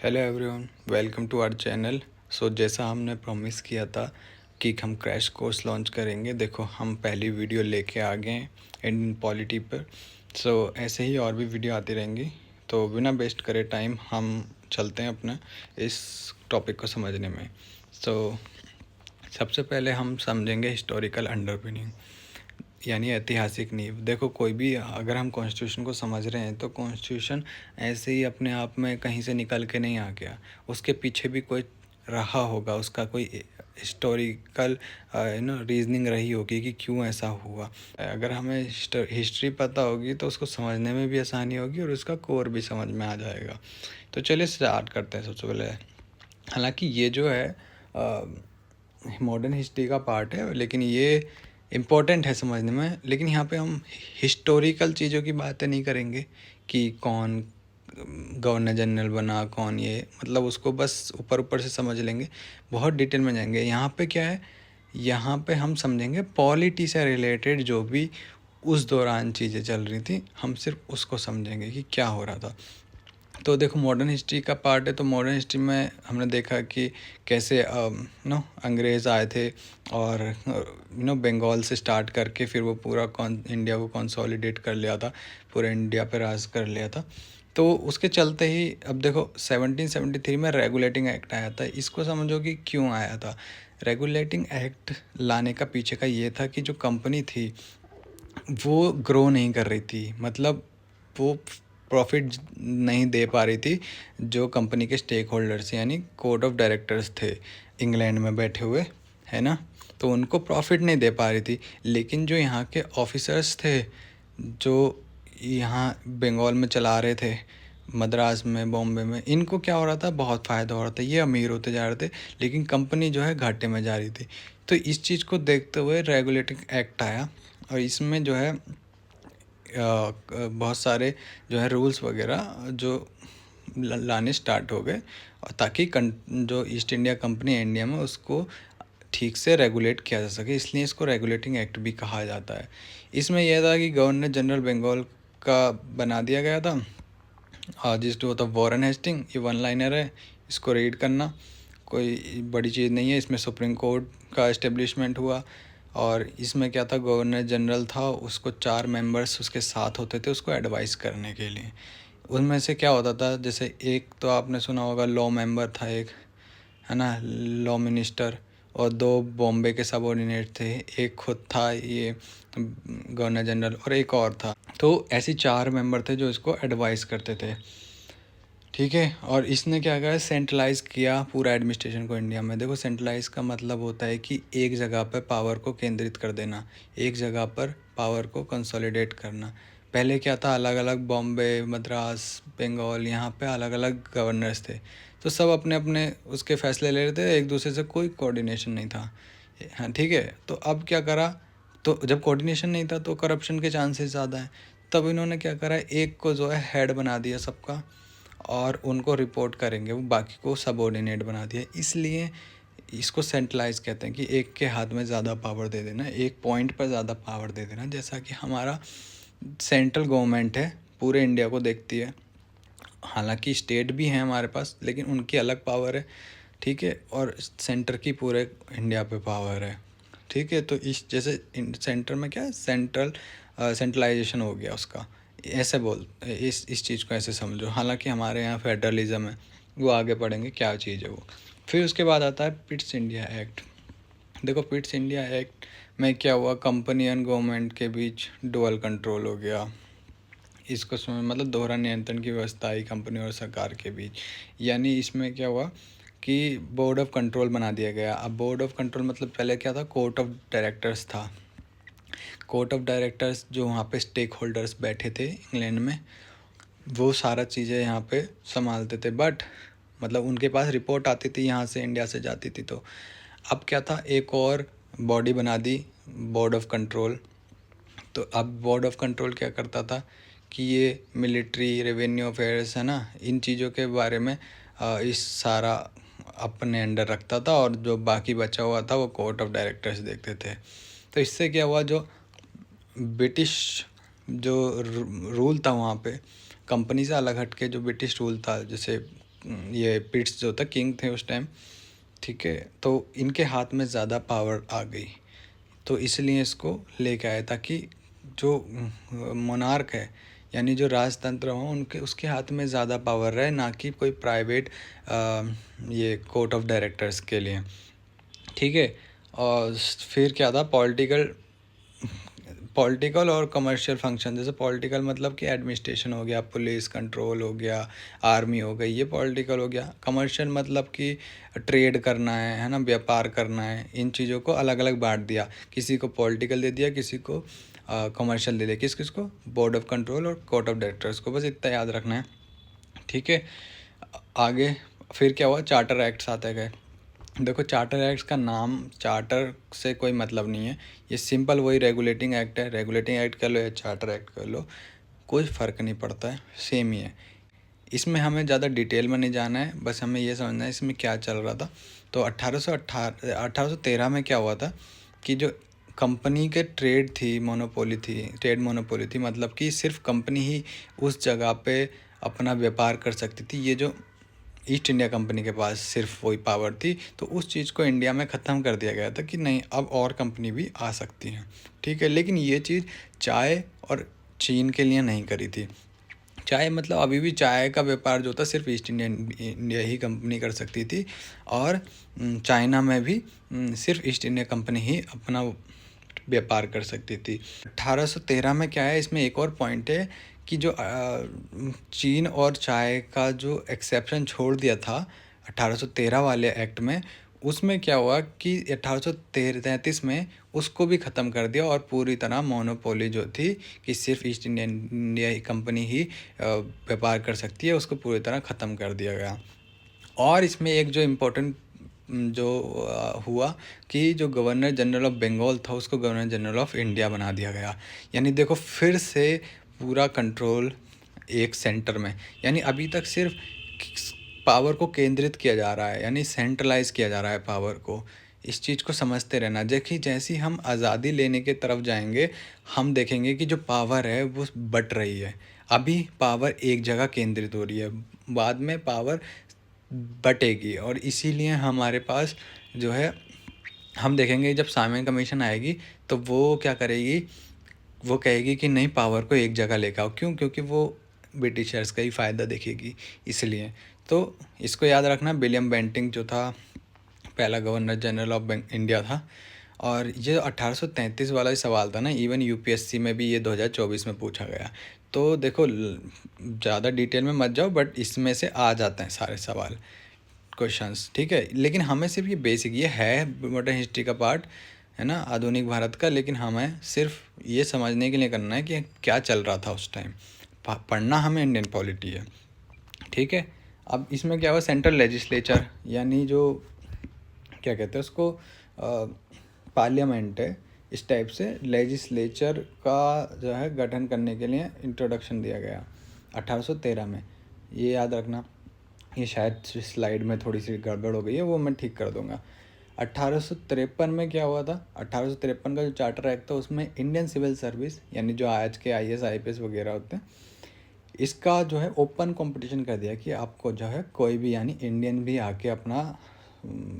Hello everyone, welcome to our channel. जैसा हमने promise किया था कि हम क्रैश कोर्स लॉन्च करेंगे, देखो हम पहली वीडियो लेके आ गए हैं इंडियन पॉलिटी पर। ऐसे ही और भी वीडियो आती रहेंगी। तो बिना वेस्ट करे टाइम हम चलते हैं अपना इस टॉपिक को समझने में। सबसे पहले हम समझेंगे हिस्टोरिकल अंडरपिनिंग, यानी ऐतिहासिक नींव। देखो, कोई भी अगर हम कॉन्स्टिट्यूशन को समझ रहे हैं तो कॉन्स्टिट्यूशन ऐसे ही अपने आप में कहीं से निकल के नहीं आ गया। उसके पीछे भी कोई रहा होगा, उसका कोई हिस्टोरिकल रीजनिंग रही होगी कि क्यों ऐसा हुआ। अगर हमें हिस्ट्री पता होगी तो उसको समझने में भी आसानी होगी और उसका कोर भी समझ में आ जाएगा। तो चलिए स्टार्ट करते हैं सबसे पहले। हालांकि ये जो है मॉडर्न हिस्ट्री का पार्ट है, लेकिन ये इम्पोर्टेंट है समझने में। लेकिन यहाँ पे हम हिस्टोरिकल चीज़ों की बातें नहीं करेंगे कि कौन गवर्नर जनरल बना, कौन ये, मतलब उसको बस ऊपर ऊपर से समझ लेंगे, बहुत डिटेल में जाएंगे। यहाँ पे क्या है, यहाँ पे हम समझेंगे पॉलिटी से रिलेटेड जो भी उस दौरान चीज़ें चल रही थी, हम सिर्फ उसको समझेंगे कि क्या हो रहा था। तो देखो, मॉडर्न हिस्ट्री का पार्ट है, तो मॉडर्न हिस्ट्री में हमने देखा कि कैसे अंग्रेज़ आए थे और बंगाल से स्टार्ट करके फिर वो पूरा इंडिया को कंसोलिडेट कर लिया था, पूरे इंडिया पर राज कर लिया था। तो उसके चलते ही अब देखो 1773 में रेगुलेटिंग एक्ट आया था। इसको समझो कि क्यों आया था। रेगुलेटिंग एक्ट लाने का पीछे का ये था कि जो कंपनी थी वो ग्रो नहीं कर रही थी, मतलब वो प्रॉफिट नहीं दे पा रही थी। जो कंपनी के स्टेक होल्डर्स यानी कोर्ट ऑफ डायरेक्टर्स थे इंग्लैंड में बैठे हुए, है ना, तो उनको प्रॉफिट नहीं दे पा रही थी। लेकिन जो यहाँ के ऑफिसर्स थे, जो यहाँ बंगाल में चला रहे थे, मद्रास में, बॉम्बे में, इनको क्या हो रहा था, बहुत फ़ायदा हो रहा था, ये अमीर होते जा रहे थे, लेकिन कंपनी जो है घाटे में जा रही थी। तो इस चीज़ को देखते हुए रेगुलेटिंग एक्ट आया और इसमें जो है बहुत सारे जो है रूल्स वगैरह जो लाने स्टार्ट हो गए, और ताकि जो ईस्ट इंडिया कंपनी है इंडिया में, उसको ठीक से रेगुलेट किया जा सके, इसलिए इसको रेगुलेटिंग एक्ट भी कहा जाता है। इसमें यह था कि गवर्नर जनरल बंगाल का बना दिया गया था, जिसको होता वॉरेन हेस्टिंग। ये वन लाइनर है, इसको रीड करना, कोई बड़ी चीज़ नहीं है। इसमें सुप्रीम कोर्ट का इस्टेब्लिशमेंट हुआ और इसमें क्या था, गवर्नर जनरल था, उसको 4 मेंबर्स उसके साथ होते थे उसको एडवाइस करने के लिए। उनमें से क्या होता था, जैसे एक तो आपने सुना होगा लॉ मेंबर था एक, है ना, लॉ मिनिस्टर, और 2 बॉम्बे के सबऑर्डिनेट थे, एक खुद था ये गवर्नर जनरल, और एक और था। तो ऐसे 4 मेंबर थे जो इसको एडवाइस करते थे, ठीक है। और इसने क्या करा, सेंट्रलाइज किया पूरा एडमिनिस्ट्रेशन को इंडिया में। देखो, सेंट्रलाइज का मतलब होता है कि एक जगह पर पावर को केंद्रित कर देना, एक जगह पर पावर को कंसोलिडेट करना। पहले क्या था, अलग अलग बॉम्बे, मद्रास, बंगाल, यहाँ पे अलग अलग गवर्नर्स थे, तो सब अपने अपने उसके फैसले ले रहे थे, एक दूसरे से कोई कोऑर्डिनेशन नहीं था। हाँ, ठीक है। तो अब क्या करा, तो जब कोऑर्डिनेशन नहीं था तो करप्शन के चांसेस ज़्यादा हैं। तब इन्होंने क्या करा, एक को जो है हेड बना दिया सबका, और उनको रिपोर्ट करेंगे, वो बाकी को सबऑर्डिनेट बना दिया। इसलिए इसको सेंट्रलाइज कहते हैं कि एक के हाथ में ज़्यादा पावर दे देना, एक पॉइंट पर ज़्यादा पावर दे देना। जैसा कि हमारा सेंट्रल गवर्नमेंट है, पूरे इंडिया को देखती है, हालांकि स्टेट भी हैं हमारे पास, लेकिन उनकी अलग पावर है, ठीक है, और सेंटर की पूरे इंडिया पे पावर है, ठीक है। तो इस जैसे सेंटर में क्या है, सेंट्रलाइजेशन हो गया उसका, ऐसे बोल, इस चीज़ को ऐसे समझो। हालांकि हमारे यहाँ फेडरलिज्म है, वो आगे पढ़ेंगे क्या चीज़ है वो। फिर उसके बाद आता है पिट्स इंडिया एक्ट। देखो, पिट्स इंडिया एक्ट में क्या हुआ, कंपनी एंड गवर्नमेंट के बीच डुअल कंट्रोल हो गया। इसको समझ, मतलब दोहरा नियंत्रण की व्यवस्था आई कंपनी और सरकार के बीच। यानी इसमें क्या हुआ कि बोर्ड ऑफ कंट्रोल बना दिया गया। अब बोर्ड ऑफ कंट्रोल मतलब पहले क्या था, कोर्ट ऑफ डायरेक्टर्स था। कोर्ट ऑफ डायरेक्टर्स जो वहाँ पे स्टेक होल्डर्स बैठे थे इंग्लैंड में, वो सारा चीज़ें यहाँ पे संभालते थे। बट मतलब उनके पास रिपोर्ट आती थी यहाँ से, इंडिया से जाती थी। तो अब क्या था, एक और बॉडी बना दी, बोर्ड ऑफ कंट्रोल। तो अब बोर्ड ऑफ कंट्रोल क्या करता था कि ये मिलिट्री, रेवेन्यू अफेयर्स, है ना, इन चीज़ों के बारे में इस सारा अपने अंडर रखता था, और जो बाकी बचा हुआ था वो कोर्ट ऑफ डायरेक्टर्स देखते थे। तो इससे क्या हुआ, जो ब्रिटिश जो रूल था वहाँ पे, कंपनी से अलग हट के जो ब्रिटिश रूल था, जैसे ये पिट्स जो था किंग थे उस टाइम, ठीक है। तो इनके हाथ में ज़्यादा पावर आ गई, तो इसलिए इसको लेके आए ताकि जो मोनार्क है यानी जो राजतंत्र हो उनके उसके हाथ में ज़्यादा पावर रहे, ना कि कोई प्राइवेट ये कोर्ट ऑफ डायरेक्टर्स के लिए, ठीक है। और फिर क्या था, पॉलिटिकल और कमर्शियल फंक्शन। जैसे पॉलिटिकल मतलब कि एडमिनिस्ट्रेशन हो गया, पुलिस कंट्रोल हो गया, आर्मी हो गई, ये पॉलिटिकल हो गया। कमर्शियल मतलब कि ट्रेड करना है ना, व्यापार करना है। इन चीज़ों को अलग अलग बांट दिया, किसी को पॉलिटिकल दे दिया, किसी को कमर्शियल दे दिया, किस किस को, बोर्ड ऑफ कंट्रोल और कोर्ट ऑफ डायरेक्टर्स को। बस इतना याद रखना है, ठीक है। आगे फिर क्या हुआ, चार्टर एक्ट्स आते गए। देखो चार्टर एक्ट का नाम चार्टर से कोई मतलब नहीं है, ये सिंपल वही रेगुलेटिंग एक्ट है। रेगुलेटिंग एक्ट कर लो या चार्टर एक्ट कर लो, कोई फ़र्क नहीं पड़ता है, सेम ही है। इसमें हमें ज़्यादा डिटेल में नहीं जाना है, बस हमें ये समझना है इसमें क्या चल रहा था। तो 1813 में क्या हुआ था कि जो कंपनी के ट्रेड मोनोपोली थी, मतलब कि सिर्फ कंपनी ही उस जगह पे अपना व्यापार कर सकती थी। ये जो ईस्ट इंडिया कंपनी के पास सिर्फ वही पावर थी, तो उस चीज़ को इंडिया में ख़त्म कर दिया गया था कि नहीं, अब और कंपनी भी आ सकती हैं, ठीक है। लेकिन ये चीज़ चाय और चीन के लिए नहीं करी थी। चाय मतलब अभी भी चाय का व्यापार जो था सिर्फ इंडिया ही कंपनी कर सकती थी, और चाइना में भी सिर्फ ईस्ट इंडिया कंपनी ही अपना व्यापार कर सकती थी। 1813 में क्या है, इसमें एक और पॉइंट है कि जो चीन और चाय का जो एक्सेप्शन छोड़ दिया था 1813 वाले एक्ट में, उसमें क्या हुआ कि 1833 में उसको भी ख़त्म कर दिया, और पूरी तरह मोनोपोली जो थी कि सिर्फ ईस्ट इंडिया कंपनी ही व्यापार कर सकती है, उसको पूरी तरह ख़त्म कर दिया गया। और इसमें एक जो इम्पोर्टेंट जो हुआ कि जो गवर्नर जनरल ऑफ बंगाल था उसको गवर्नर जनरल ऑफ इंडिया बना दिया गया। यानी देखो फिर से पूरा कंट्रोल एक सेंटर में, यानी अभी तक सिर्फ पावर को केंद्रित किया जा रहा है, यानी सेंट्रलाइज किया जा रहा है पावर को। इस चीज़ को समझते रहना। देखिए जैसे ही हम आज़ादी लेने के तरफ जाएंगे, हम देखेंगे कि जो पावर है वो बट रही है। अभी पावर एक जगह केंद्रित हो रही है, बाद में पावर बटेगी, और इसीलिए हमारे पास जो है, हम देखेंगे जब सामयिक कमीशन आएगी तो वो क्या करेगी, वो कहेगी कि नहीं, पावर को एक जगह लेकर आओ। क्यों? क्योंकि वो ब्रिटिशर्स का ही फ़ायदा देखेगी, इसलिए। तो इसको याद रखना, विलियम बेंटिंक जो था पहला गवर्नर जनरल ऑफ इंडिया था। और ये 1833 वाला ही सवाल था ना, इवन यूपीएससी में भी ये 2024 में पूछा गया। तो देखो ज़्यादा डिटेल में मत जाओ, बट इसमें से आ जाते हैं सारे सवाल, क्वेश्चंस, ठीक है। लेकिन हमें सिर्फ ये बेसिक, ये है मॉडर्न हिस्ट्री का पार्ट है ना, आधुनिक भारत का, लेकिन हमें सिर्फ ये समझने के लिए करना है कि क्या चल रहा था उस टाइम। पढ़ना हमें इंडियन पॉलिटी है, ठीक है। अब इसमें क्या हुआ, सेंट्रल लेजिस्लेचर यानी जो क्या कहते हैं उसको, पार्लियामेंट है, इस टाइप से लेजिस्लेचर का जो है गठन करने के लिए इंट्रोडक्शन दिया गया 1813 में। ये याद रखना, ये शायद स्लाइड में थोड़ी सी गड़बड़ हो गई है, वो मैं ठीक कर दूंगा। 1853 में क्या हुआ था, 1853 का जो चार्टर एक्ट था उसमें इंडियन सिविल सर्विस यानी जो आज के आईएएस आईपीएस वगैरह होते हैं, इसका जो है ओपन कंपटीशन कर दिया कि आपको जो है कोई भी यानी इंडियन भी आके अपना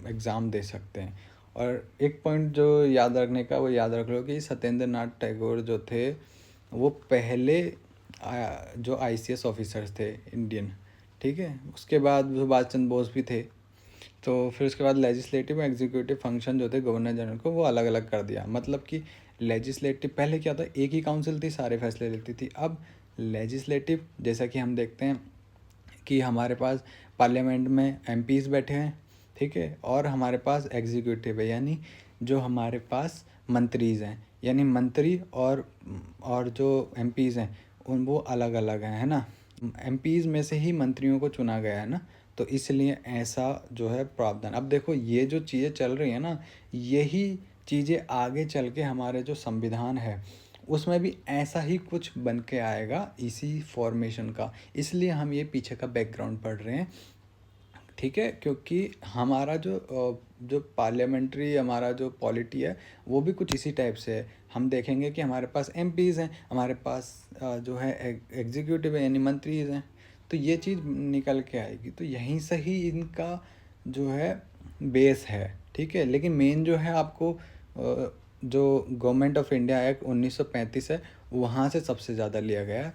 एग्ज़ाम दे सकते हैं। और एक पॉइंट जो याद रखने का, वो याद रख लो कि सत्येंद्र नाथ टैगोर जो थे वो पहले जो आईसीएस ऑफिसर्स थे इंडियन, ठीक है। उसके बाद सुभाष चंद्र बोस भी थे। तो फिर उसके बाद लेजिस्लेटिव और एग्जीक्यूटिव फंक्शन जो थे गवर्नर जनरल को, वो अलग अलग कर दिया। मतलब कि लेजिस्लेटिव पहले क्या था, एक ही काउंसिल थी, सारे फैसले लेती थी। अब लेजिस्लेटिव जैसा कि हम देखते हैं कि हमारे पास पार्लियामेंट में एमपीज़ बैठे हैं, ठीक है, और हमारे पास एग्जीक्यूटिव है यानी जो हमारे पास मंत्रीज़ हैं, यानी मंत्री और जो एमपीज़ हैं उन वो अलग अलग हैं, है ना। एमपीज़ में से ही मंत्रियों को चुना गया है ना, तो इसलिए ऐसा जो है प्रावधान। अब देखो ये जो चीज़ें चल रही हैं ना, यही चीज़ें आगे चल के हमारे जो संविधान है उसमें भी ऐसा ही कुछ बन के आएगा, इसी फॉर्मेशन का। इसलिए हम ये पीछे का बैकग्राउंड पढ़ रहे हैं, ठीक है। क्योंकि हमारा जो पार्लियामेंट्री हमारा जो पॉलिटी है वो भी कुछ इसी टाइप से है। हम देखेंगे कि हमारे पास एमपीज़ हैं, हमारे पास जो है एग्जीक्यूटिव है यानी मंत्रीज़ हैं। तो ये चीज़ निकल के आएगी। तो यहीं से ही इनका जो है बेस है, ठीक है। लेकिन मेन जो है आपको जो गवर्नमेंट ऑफ इंडिया एक्ट 1935 है, वहाँ से सबसे ज़्यादा लिया गया है,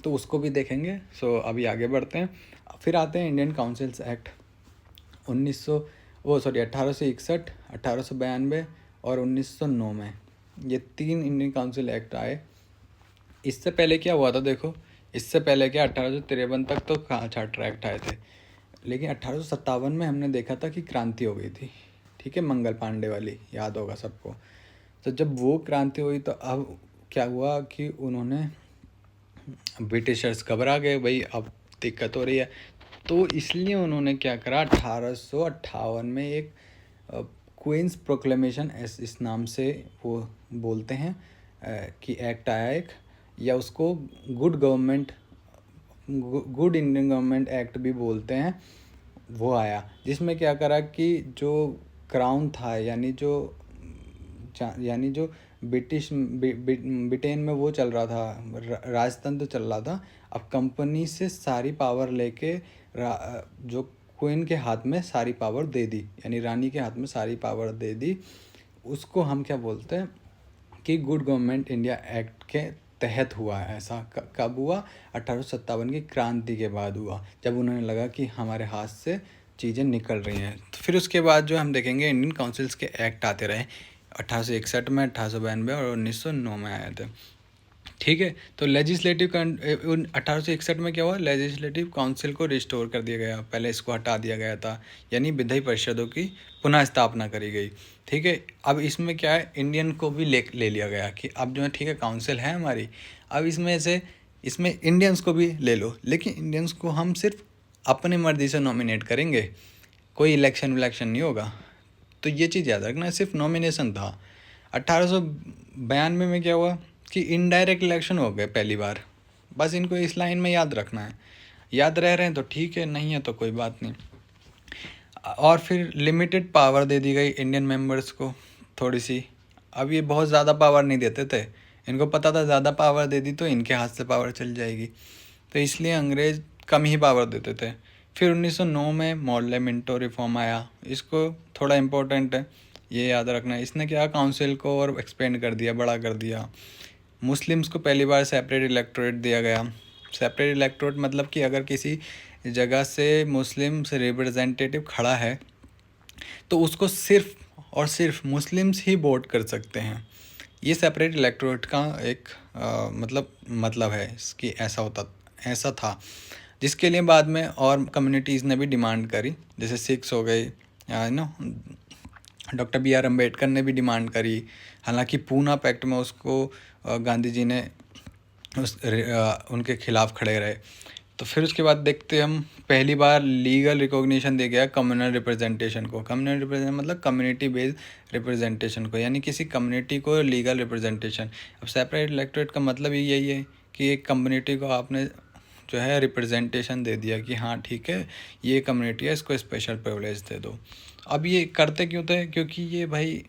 तो उसको भी देखेंगे। सो अभी आगे बढ़ते हैं। फिर आते हैं इंडियन काउंसिल्स एक्ट 1861, 1892 और 1909 में। ये 3 इंडियन काउंसिल एक्ट आए। इससे पहले क्या हुआ था देखो, इससे पहले क्या 1853 तक तो चार्टर एक्ट आए थे, लेकिन 1857 में हमने देखा था कि क्रांति हो गई थी, ठीक है, मंगल पांडे वाली, याद होगा सबको। तो जब वो क्रांति हुई तो अब क्या हुआ कि उन्होंने, ब्रिटिशर्स घबरा गए, भाई अब दिक्कत हो रही है, तो इसलिए उन्होंने क्या करा, 1858 में एक क्वींस प्रोक्लेमेशन इस नाम से वो बोलते हैं कि एक्ट आया एक, या उसको गुड इंडियन गवर्नमेंट एक्ट भी बोलते हैं, वो आया, जिसमें क्या करा कि जो क्राउन था, यानी जो ब्रिटेन में वो चल रहा था, राजतंत्र चल रहा था, अब कंपनी से सारी पावर लेके जो क्वीन के हाथ में सारी पावर दे दी, यानी रानी के हाथ में सारी पावर दे दी। उसको हम क्या बोलते हैं कि गुड गवर्नमेंट इंडिया एक्ट के तहत हुआ है। ऐसा कब हुआ, 1857 की क्रांति के बाद हुआ, जब उन्होंने लगा कि हमारे हाथ से चीज़ें निकल रही हैं। तो फिर उसके बाद जो हम देखेंगे इंडियन काउंसिल्स के एक्ट आते रहे, 1861 में, 1892 और 1909 में आए थे, ठीक है। तो लेजिस्लेटिव 1861 में क्या हुआ, लेजिस्लेटिव काउंसिल को रिस्टोर कर दिया गया, पहले इसको हटा दिया गया था, यानी विधायी परिषदों की पुनः स्थापना करी गई, ठीक है। अब इसमें क्या है, इंडियन को भी ले लिया गया कि अब जो है, ठीक है, काउंसिल है हमारी, अब इसमें इंडियंस को भी ले लो, लेकिन इंडियंस को हम सिर्फ अपने मर्जी से नॉमिनेट करेंगे, कोई इलेक्शन नहीं होगा। तो ये चीज़ याद रखना, सिर्फ नॉमिनेशन था। 1892 में क्या हुआ कि इनडायरेक्ट इलेक्शन हो गए पहली बार, बस इनको इस लाइन में याद रखना है, याद रह रहे हैं तो ठीक है, नहीं है तो कोई बात नहीं। और फिर लिमिटेड पावर दे दी गई इंडियन मेंबर्स को थोड़ी सी। अब ये बहुत ज़्यादा पावर नहीं देते थे, इनको पता था ज़्यादा पावर दे दी तो इनके हाथ से पावर चल जाएगी, तो इसलिए अंग्रेज़ कम ही पावर देते थे। फिर 1909 में मॉडले मिंटो रिफॉर्म आया, इसको थोड़ा इम्पोर्टेंट है, ये याद रखना है। इसने क्या, काउंसिल को और एक्सपेंड कर दिया, बड़ा कर दिया। मुस्लिम्स को पहली बार सेपरेट इलेक्टोरेट दिया गया। सेपरेट इलेक्टोरेट मतलब कि अगर किसी जगह से मुस्लिम्स रिप्रेजेंटेटिव खड़ा है तो उसको सिर्फ और सिर्फ मुस्लिम्स ही वोट कर सकते हैं। ये सेपरेट इलेक्टोरेट का एक मतलब है इसकी, ऐसा था, जिसके लिए बाद में और कम्युनिटीज़ ने भी डिमांड करी, जैसे सिख्स हो गए, डॉक्टर बी आर अम्बेडकर ने भी डिमांड करी। हालांकि पूना पैक्ट में उसको गांधी जी ने उनके खिलाफ खड़े रहे। तो फिर उसके बाद देखते हम, पहली बार लीगल रिकॉग्निशन दिया गया कम्युनल रिप्रेजेंटेशन को। कम्युनल रिप्रेजेंटेशन मतलब कम्युनिटी बेस्ड रिप्रेजेंटेशन को, यानी किसी कम्युनिटी को लीगल रिप्रेजेंटेशन। अब सेपरेट इलेक्टोरेट का मतलब ही यही है कि एक कम्युनिटी को आपने जो है रिप्रेजेंटेशन दे दिया कि हाँ ठीक है, ये कम्युनिटी है, इसको स्पेशल प्रिविलेज दे दो। अब ये करते क्यों थे, क्योंकि ये भाई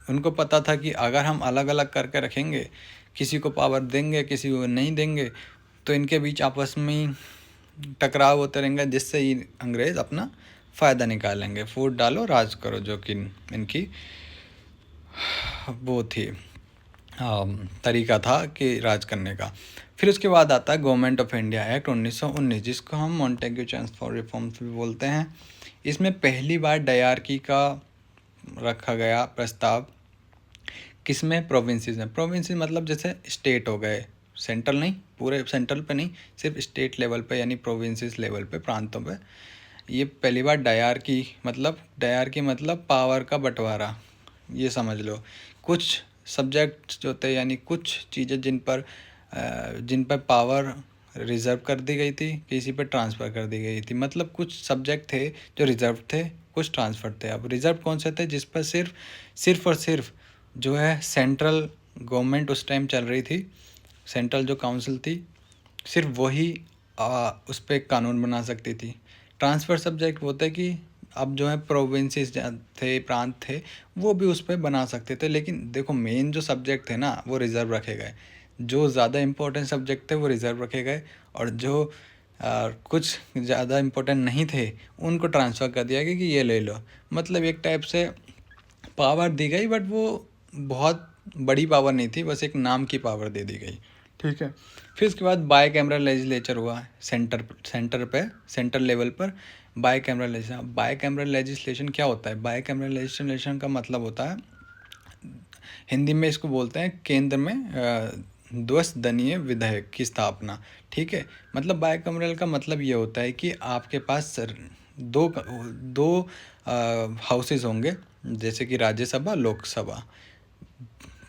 उनको पता था कि अगर हम अलग अलग करके रखेंगे, किसी को पावर देंगे किसी को नहीं देंगे, तो इनके बीच आपस में टकराव होते रहेंगे, जिससे ही अंग्रेज़ अपना फ़ायदा निकालेंगे। फूट डालो राज करो, जो कि इनकी वो थी, तरीका था कि राज करने का। फिर उसके बाद आता है गवर्नमेंट ऑफ इंडिया एक्ट 1919, जिसको हम मॉन्टेग्यू ट्रांसफर रिफॉर्म्स भी बोलते हैं। इसमें पहली बार डायरार्की का रखा गया प्रस्ताव, किसमें, प्रोविंसेस में। प्रोविंसेस मतलब जैसे स्टेट हो गए, सेंट्रल नहीं, पूरे सेंट्रल पे नहीं, सिर्फ स्टेट लेवल पे, यानी प्रोविंसेस लेवल पे, प्रांतों पे। ये पहली बार डायरार्की मतलब पावर का बंटवारा, ये समझ लो। कुछ सब्जेक्ट्स जो थे, यानी कुछ चीज़ें जिन पर पावर रिज़र्व कर दी गई थी, किसी पे ट्रांसफ़र कर दी गई थी। मतलब कुछ सब्जेक्ट थे जो रिज़र्व थे, कुछ ट्रांसफ़र थे। अब रिज़र्व कौन से थे, जिस पर सिर्फ और सिर्फ जो है सेंट्रल गवर्नमेंट उस टाइम चल रही थी, सेंट्रल जो काउंसिल थी, सिर्फ वही उस पर कानून बना सकती थी। ट्रांसफ़र सब्जेक्ट वो थे कि अब जो है प्रोविंसेस थे, प्रांत थे, वो भी उस पर बना सकते थे। लेकिन देखो, मेन जो सब्जेक्ट थे ना, वो रिज़र्व रखे गए। जो ज़्यादा इम्पोर्टेंट सब्जेक्ट थे वो रिज़र्व रखे गए, और जो और कुछ ज़्यादा इम्पोर्टेंट नहीं थे उनको ट्रांसफ़र कर दिया गया कि ये ले लो। मतलब एक टाइप से पावर दी गई, बट वो बहुत बड़ी पावर नहीं थी, बस एक नाम की पावर दे दी गई। ठीक है। फिर उसके बाद बाई कैमरा लेजिस्लेचर हुआ सेंटर लेवल पर। बाई कैमरा लेजिस्लेशन क्या होता है? बाई कैमरा लेजिस्लेशन का मतलब होता है, हिंदी में इसको बोलते हैं केंद्र में द्विसदनीय विधायक की स्थापना। ठीक है। मतलब बाइकैमरल का मतलब ये होता है कि आपके पास दो दो हाउसेस होंगे, जैसे कि राज्यसभा, लोकसभा।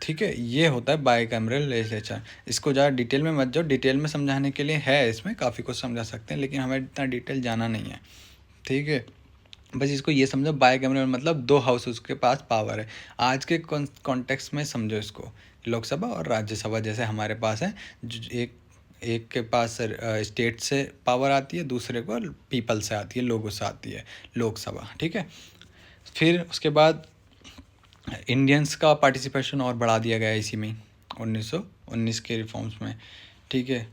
ठीक है। ये होता है बाइकैमरल लेजिस्लेचर। इसको ज़्यादा डिटेल में मत जाओ, डिटेल में समझाने के लिए है, इसमें काफ़ी कुछ समझा सकते हैं, लेकिन हमें इतना डिटेल जाना नहीं है। ठीक है। बस इसको ये समझो, बाइकैमरल मतलब दो हाउस उसके पास पावर है। आज के कॉन्टेक्स्ट में समझो इसको, लोकसभा और राज्यसभा जैसे हमारे पास है। एक एक के पास स्टेट से पावर आती है, दूसरे को पीपल से आती है, लोगों से आती है, लोकसभा। ठीक है। फिर उसके बाद इंडियंस का पार्टिसिपेशन और बढ़ा दिया गया इसी में 1919 के रिफॉर्म्स में। ठीक है।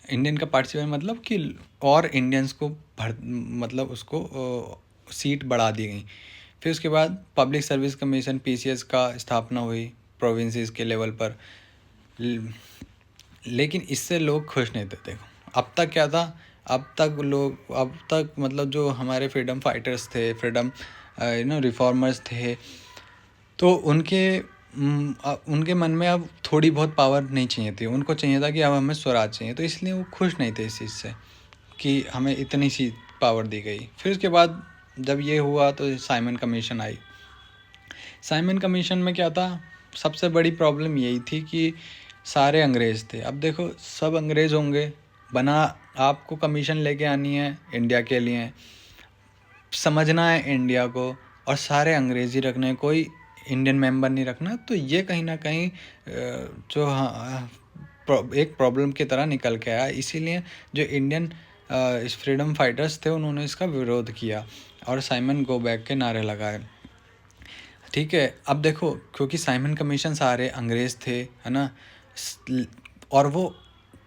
इंडियन का पार्टिसिपेशन मतलब कि और इंडियंस को मतलब उसको सीट बढ़ा दी गई। फिर उसके बाद पब्लिक सर्विस कमीशन पीसीएस का स्थापना हुई प्रोविंसेस के लेवल पर। लेकिन इससे लोग खुश नहीं थे। देखो अब तक क्या था, अब तक मतलब जो हमारे फ्रीडम फाइटर्स थे, फ्रीडम रिफॉर्मर्स थे, तो उनके मन में अब थोड़ी बहुत पावर नहीं चाहिए थी, उनको चाहिए था कि अब हमें स्वराज चाहिए। तो इसलिए वो खुश नहीं थे इस चीज़ से कि हमें इतनी सी पावर दी गई। फिर उसके बाद जब ये हुआ तो साइमन कमीशन आई। साइमन कमीशन में क्या था, सबसे बड़ी प्रॉब्लम यही थी कि सारे अंग्रेज़ थे। अब देखो सब अंग्रेज़ होंगे, बना आपको कमीशन लेके आनी है इंडिया के लिए, समझना है इंडिया को, और सारे अंग्रेज़ी रखने, कोई इंडियन मेंबर नहीं रखना। तो ये कहीं ना कहीं जो एक प्रॉब्लम की तरह निकल के आया। इसीलिए जो इंडियन फ्रीडम फाइटर्स थे उन्होंने इसका विरोध किया और साइमन गो बैक के नारे लगाए। ठीक है। अब देखो क्योंकि साइमन कमीशन सारे अंग्रेज़ थे, है ना, और वो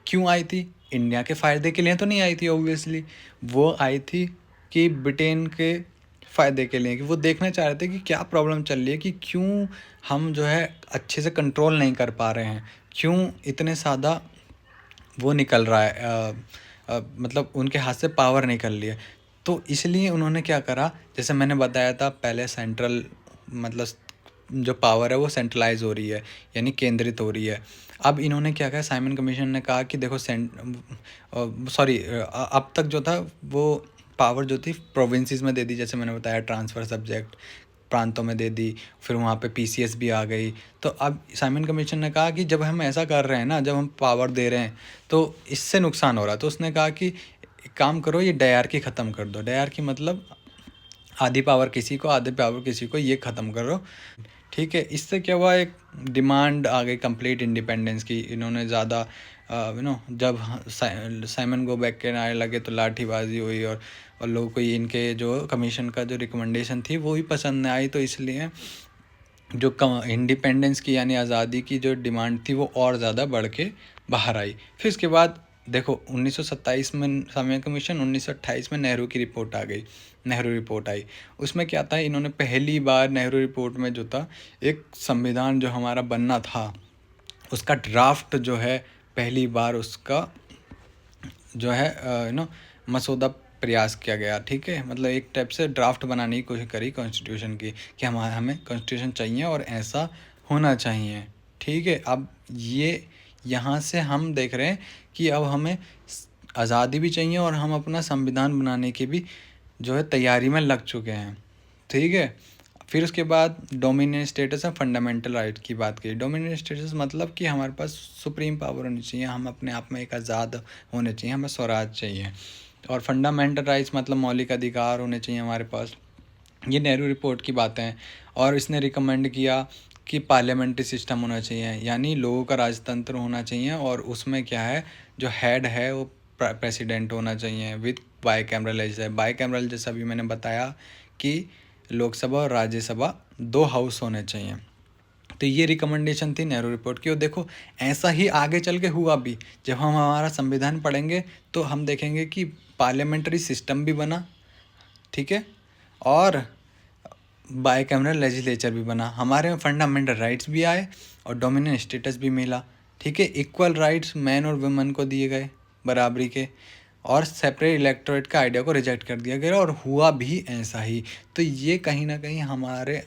क्यों आई थी? इंडिया के फ़ायदे के लिए तो नहीं आई थी ऑब्वियसली, वो आई थी कि ब्रिटेन के फ़ायदे के लिए, कि वो देखना चाह रहे थे कि क्या प्रॉब्लम चल रही है, कि क्यों हम जो है अच्छे से कंट्रोल नहीं कर पा रहे हैं, क्यों इतने ज़्यादा वो निकल रहा है, मतलब उनके हाथ से पावर निकल रही है। तो इसलिए उन्होंने क्या करा, जैसे मैंने बताया था पहले, सेंट्रल मतलब जो पावर है वो सेंट्रलाइज हो रही है, यानी केंद्रित हो रही है। अब इन्होंने क्या कहा, साइमन कमीशन ने कहा कि देखो अब तक जो था वो पावर जो थी प्रोविंसेस में दे दी, जैसे मैंने बताया ट्रांसफ़र सब्जेक्ट प्रांतों में दे दी, फिर वहाँ पे पीसीएस भी आ गई। तो अब साइमन कमीशन ने कहा कि जब हम ऐसा कर रहे हैं ना, जब हम पावर दे रहे हैं तो इससे नुकसान हो रहा है। तो उसने कहा कि एक काम करो, ये डायरकी ख़त्म कर दो। डायरकी मतलब आधी पावर किसी को, आधी पावर किसी को, ये ख़त्म करो। ठीक है। इससे क्या हुआ, एक डिमांड आ गई कंप्लीट इंडिपेंडेंस की। इन्होंने ज़्यादा जब साइमन गो बैक के नारे लगे तो लाठीबाजी हुई, और लोगों को इनके जो कमीशन का जो रिकमेंडेशन थी वो ही पसंद नहीं आई। तो इसलिए जो इंडिपेंडेंस की यानी आज़ादी की जो डिमांड थी वो और ज़्यादा बढ़ के बाहर आई। फिर इसके बाद देखो 1927 में साइमन कमीशन, 1928 में नेहरू की रिपोर्ट आ गई, नेहरू रिपोर्ट आई। उसमें क्या था, इन्होंने पहली बार नेहरू रिपोर्ट में जो था, एक संविधान जो हमारा बनना था उसका ड्राफ्ट जो है, पहली बार उसका जो है मसौदा प्रयास किया गया। ठीक है। मतलब एक टाइप से ड्राफ्ट बनाने की कोशिश करी कॉन्स्टिट्यूशन की, कि हमें कॉन्स्टिट्यूशन चाहिए और ऐसा होना चाहिए। ठीक है। अब ये यहाँ से हम देख रहे हैं कि अब हमें आज़ादी भी चाहिए और हम अपना संविधान बनाने की भी जो है तैयारी में लग चुके हैं। ठीक है। फिर उसके बाद डोमिनियन स्टेटस और फंडामेंटल राइट की बात की। डोमिनियन स्टेटस मतलब कि हमारे पास सुप्रीम पावर होनी चाहिए, हम अपने आप में एक आज़ाद होने चाहिए, हमें स्वराज चाहिए। और फंडामेंटल राइट्स मतलब मौलिक अधिकार होने चाहिए हमारे पास। ये नेहरू रिपोर्ट की बातें हैं। और इसने रिकमेंड किया कि पार्लियामेंट्री सिस्टम होना चाहिए, यानी लोगों का राजतंत्र होना चाहिए, और उसमें क्या है, जो हेड है वो प्रेसिडेंट होना चाहिए with by cameral legislature. By cameral जैसा भी मैंने बताया कि लोकसभा और राज्यसभा दो हाउस होने चाहिए। तो ये रिकमेंडेशन थी नेहरू रिपोर्ट की। और देखो ऐसा ही आगे चल के हुआ भी। जब हम हमारा संविधान पढ़ेंगे तो हम देखेंगे कि पार्लियामेंट्री सिस्टम भी बना, ठीक है, और बाईकैमरल लेजिस्लेचर भी बना, हमारे में फंडामेंटल राइट्स भी आए और डोमिनेंट स्टेटस भी मिला, ठीक है। इक्वल राइट्स मैन और वुमेन को दिए गए, बराबरी के, और सेपरेट इलेक्टोरेट का आइडिया को रिजेक्ट कर दिया गया, और हुआ भी ऐसा ही। तो ये कहीं ना कहीं हमारे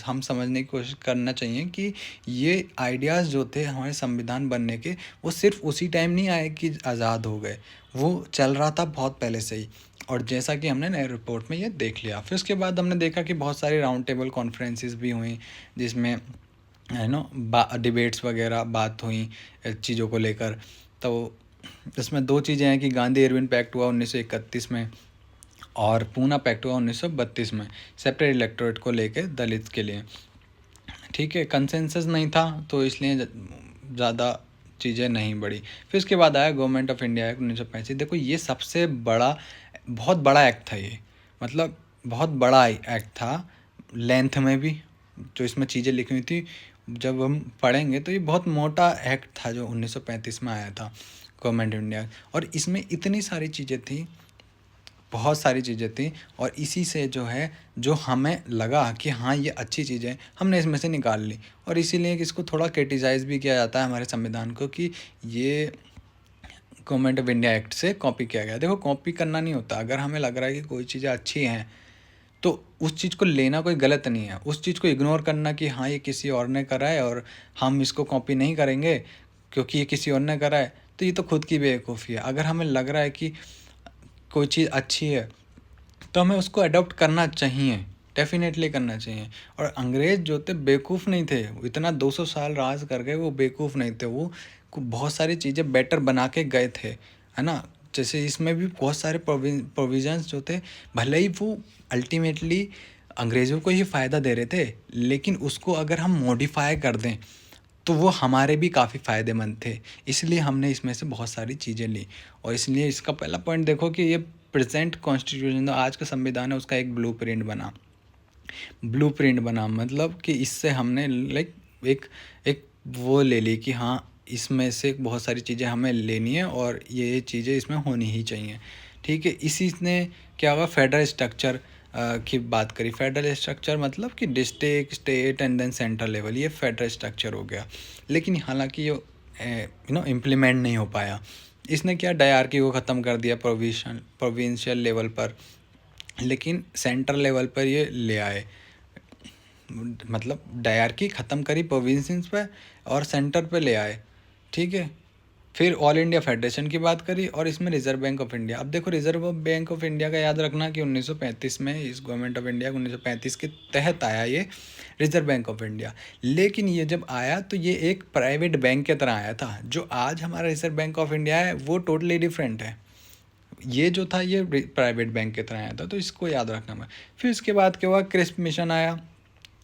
हम समझने की कोशिश करना चाहिए कि ये आइडियाज़ जो थे हमारे संविधान बनने के, वो सिर्फ उसी टाइम नहीं आए कि आज़ाद हो गए, वो चल रहा था बहुत पहले से ही। और जैसा कि हमने नए रिपोर्ट में ये देख लिया, फिर उसके बाद हमने देखा कि बहुत सारी राउंड टेबल कॉन्फ्रेंसेस भी हुई, जिसमें डिबेट्स वगैरह बात हुई चीज़ों को लेकर। तो इसमें दो चीज़ें हैं कि गांधी इरविन पैक्ट हुआ 1931 में, और पूना पैक्ट हुआ 1932 में, सेपरेट इलेक्टोरेट को लेके दलित के लिए, ठीक है। कंसेंसस नहीं था तो इसलिए ज़्यादा चीज़ें नहीं बढ़ी। फिर उसके बाद आया गवर्नमेंट ऑफ इंडिया एक्ट 1985। देखो ये सबसे बड़ा, बहुत बड़ा एक्ट था ये, मतलब बहुत बड़ा एक्ट था लेंथ में भी। जो इसमें चीज़ें लिखी हुई थी जब हम पढ़ेंगे तो ये बहुत मोटा एक्ट था जो 1935 में आया था, गवर्नमेंट ऑफ इंडिया। और इसमें इतनी सारी चीज़ें थी, बहुत सारी चीज़ें थी, और इसी से जो है, जो हमें लगा कि हाँ ये अच्छी चीज़ें हमने इसमें से निकाल ली, और इसीलिए इसको थोड़ा क्रिटिसाइज़ भी किया जाता है हमारे संविधान को कि ये गवर्नमेंट ऑफ इंडिया एक्ट से कॉपी किया गया। देखो कॉपी करना नहीं होता, अगर हमें लग रहा है कि कोई चीज़ें अच्छी हैं तो उस चीज़ को लेना कोई गलत नहीं है। उस चीज़ को इग्नोर करना कि हाँ ये किसी और ने करा है और हम इसको कॉपी नहीं करेंगे क्योंकि ये किसी और ने करा है, तो ये तो खुद की बेवकूफ़ी है। अगर हमें लग रहा है कि कोई चीज़ अच्छी है तो हमें उसको अडॉप्ट करना चाहिए, डेफिनेटली करना चाहिए। और अंग्रेज़ जो थे बेवकूफ़ नहीं थे, वो इतना 200 साल राज कर गए, वो बेवकूफ़ नहीं थे, वो बहुत सारी चीज़ें बेटर बना के गए थे, है ना। जैसे इसमें भी बहुत सारे प्रोविजंस जो थे, भले ही वो अल्टीमेटली अंग्रेज़ों को ही फ़ायदा दे रहे थे, लेकिन उसको अगर हम मॉडिफाई कर दें तो वो हमारे भी काफ़ी फ़ायदेमंद थे। इसलिए हमने इसमें से बहुत सारी चीज़ें ली। और इसलिए इसका पहला पॉइंट देखो कि ये प्रेजेंट कॉन्स्टिट्यूशन, आज का संविधान है, उसका एक ब्लूप्रिंट बना, मतलब कि इससे हमने लाइक एक एक वो ले ली कि हाँ इसमें से बहुत सारी चीज़ें हमें लेनी है और ये चीज़ें इसमें होनी ही चाहिए, ठीक है। इसी ने क्या हुआ, फेडरल स्ट्रक्चर की बात करी। फेडरल स्ट्रक्चर मतलब कि district, state and then central level, ये फेडरल स्ट्रक्चर हो गया। लेकिन हालांकि ये इम्प्लीमेंट नहीं हो पाया। इसने क्या, डायरकी को ख़त्म कर दिया प्रोविंशियल लेवल पर, लेकिन सेंट्रल लेवल पर ये ले आए, मतलब डायरकी ख़त्म करी प्रोविंसेस पे और सेंटर पे ले आए, ठीक है। फिर ऑल इंडिया फेडरेशन की बात करी और इसमें रिजर्व बैंक ऑफ इंडिया। अब देखो रिजर्व बैंक ऑफ इंडिया का याद रखना कि 1935 में इस गवर्नमेंट ऑफ इंडिया 1935 के तहत आया ये रिजर्व बैंक ऑफ इंडिया। लेकिन ये जब आया तो ये एक प्राइवेट बैंक की तरह आया था। जो आज हमारा रिजर्व बैंक ऑफ इंडिया है वो टोटली डिफरेंट है। ये जो था ये प्राइवेट बैंक की तरह आया था, तो इसको याद रखना मैं। फिर इसके बाद क्या हुआ, क्रिस्प मिशन आया।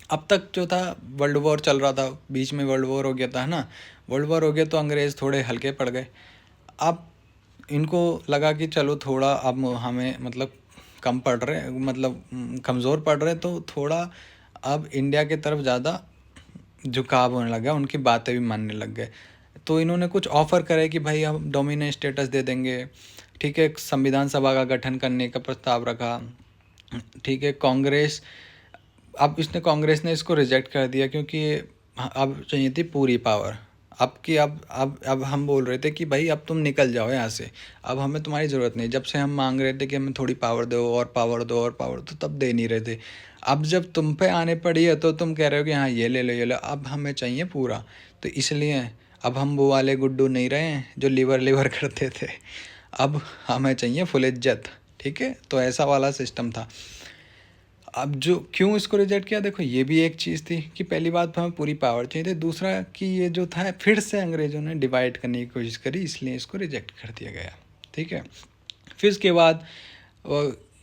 अब तक जो था वर्ल्ड वॉर चल रहा था, बीच में वर्ल्ड वॉर हो गया था, है ना। वर्ल्ड वॉर हो गया तो अंग्रेज़ थोड़े हल्के पड़ गए। अब इनको लगा कि चलो थोड़ा अब हमें मतलब कम पड़ रहे, मतलब कमज़ोर पड़ रहे, तो थोड़ा अब इंडिया की तरफ ज़्यादा झुकाव होने लगा, उनकी बातें भी मानने लग गए। तो इन्होंने कुछ ऑफ़र करे कि भाई हम डोमिनेंट स्टेटस दे देंगे, ठीक है। संविधान सभा का गठन करने का प्रस्ताव रखा, ठीक है। कांग्रेस ने इसको रिजेक्ट कर दिया क्योंकि अब चाहिए थी पूरी पावर। अब हम बोल रहे थे कि भाई अब तुम निकल जाओ यहाँ से, अब हमें तुम्हारी ज़रूरत नहीं। जब से हम मांग रहे थे कि हमें थोड़ी पावर दो और पावर दो और पावर दो, तब दे नहीं रहे थे। अब जब तुम पे आने पड़ी है तो तुम कह रहे हो कि हाँ ये ले लो ये लो, अब हमें चाहिए पूरा। तो इसलिए अब हम वो वाले गुड्डू नहीं रहे हैं जो लीवर करते थे, अब हमें चाहिए फुल इज्जत, ठीक है। तो ऐसा वाला सिस्टम था। अब जो क्यों इसको रिजेक्ट किया, देखो ये भी एक चीज़ थी कि पहली बात तो हमें पूरी पावर चाहिए थी, दूसरा कि ये जो था फिर से अंग्रेज़ों ने डिवाइड करने की कोशिश करी, इसलिए इसको रिजेक्ट कर दिया गया, ठीक है। फिर इसके बाद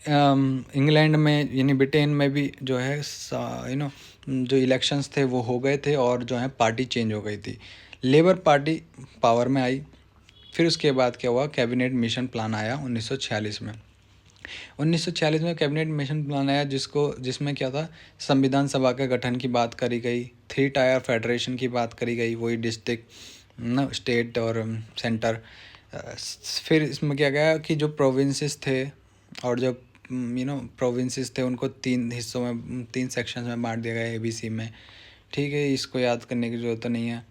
इंग्लैंड में यानी ब्रिटेन में भी जो है जो इलेक्शंस थे वो हो गए थे और जो है पार्टी चेंज हो गई थी, लेबर पार्टी पावर में आई। फिर उसके बाद क्या हुआ, कैबिनेट मिशन प्लान आया 1946 में। 1946 में कैबिनेट मिशन प्लान आया जिसमें क्या था, संविधान सभा के गठन की बात करी गई, 3 टायर फेडरेशन की बात करी गई, वही डिस्ट्रिक्ट ना, स्टेट और सेंटर। फिर इसमें क्या गया कि जो प्रोविंसेस थे और जो प्रोविंसेस थे उनको 3 हिस्सों में, 3 सेक्शंस में बांट दिया गया ABC में। ठीक है, इसको याद करने की ज़रूरत नहीं है।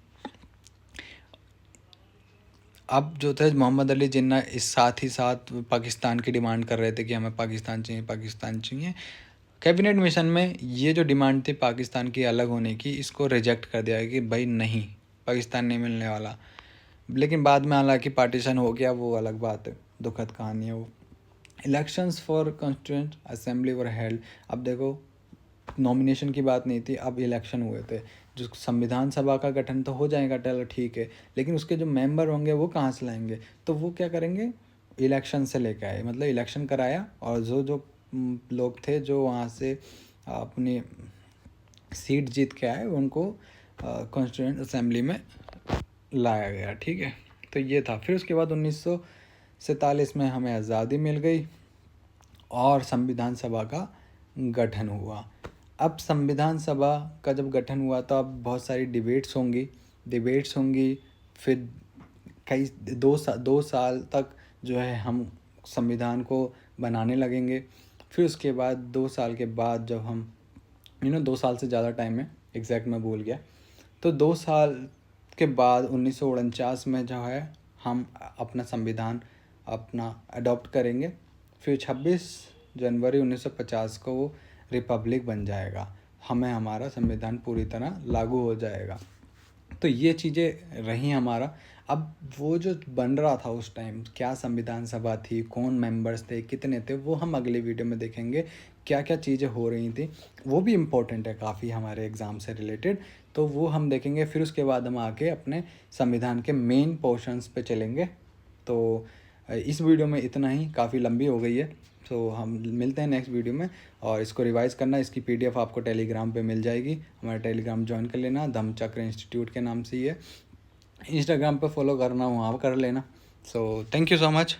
अब जो थे मोहम्मद अली जिन्ना इस साथ ही साथ पाकिस्तान की डिमांड कर रहे थे कि हमें पाकिस्तान चाहिए, पाकिस्तान चाहिए। कैबिनेट मिशन में ये जो डिमांड थी पाकिस्तान की अलग होने की, इसको रिजेक्ट कर दिया कि भाई नहीं, पाकिस्तान नहीं मिलने वाला। लेकिन बाद में हालांकि पार्टीशन हो गया, वो अलग बात है, दुखद कहानी है वो। Elections for constituent assembly were held. अब देखो, नॉमिनेशन की बात नहीं थी, अब इलेक्शन हुए थे। जो संविधान सभा का गठन तो हो जाएगा, चलो ठीक है, लेकिन उसके जो मेंबर होंगे वो कहाँ से लाएंगे? तो वो क्या करेंगे, इलेक्शन से लेके आए, मतलब इलेक्शन कराया और जो जो लोग थे जो वहाँ से अपनी सीट जीत के आए उनको कॉन्स्टिट्यूएंट असेंबली में लाया गया। ठीक है, तो ये था। फिर उसके बाद 1947 में हमें आज़ादी मिल गई और संविधान सभा का गठन हुआ। अब संविधान सभा का जब गठन हुआ तो अब बहुत सारी डिबेट्स होंगी। फिर कई 2 साल तक जो है हम संविधान को बनाने लगेंगे। फिर उसके बाद 2 साल के बाद जब हम 2 साल से ज़्यादा टाइम है, एग्जैक्ट मैं भूल गया, तो 2 साल के बाद 1949 में जो है हम अपना संविधान अपना अडॉप्ट करेंगे। फिर 26 जनवरी 1950 को वो रिपब्लिक बन जाएगा, हमें हमारा संविधान पूरी तरह लागू हो जाएगा। तो ये चीज़ें रही हमारा। अब वो जो बन रहा था उस टाइम, क्या संविधान सभा थी, कौन मेंबर्स थे, कितने थे, वो हम अगले वीडियो में देखेंगे। क्या क्या चीज़ें हो रही थी, वो भी इम्पोर्टेंट है काफ़ी हमारे एग्ज़ाम से रिलेटेड, तो वो हम देखेंगे। फिर उसके बाद हम आके अपने संविधान के मेन पोर्शंस पे चलेंगे। तो इस वीडियो में इतना ही, काफ़ी लंबी हो गई है, तो हम मिलते हैं नेक्स्ट वीडियो में। और इसको रिवाइज़ करना, इसकी PDF आपको टेलीग्राम पे मिल जाएगी, हमारा टेलीग्राम ज्वाइन कर लेना, धम्मचक्र इंस्टीट्यूट के नाम से ही है। इंस्टाग्राम पे फॉलो करना, वहाँ कर लेना। So thank you so much.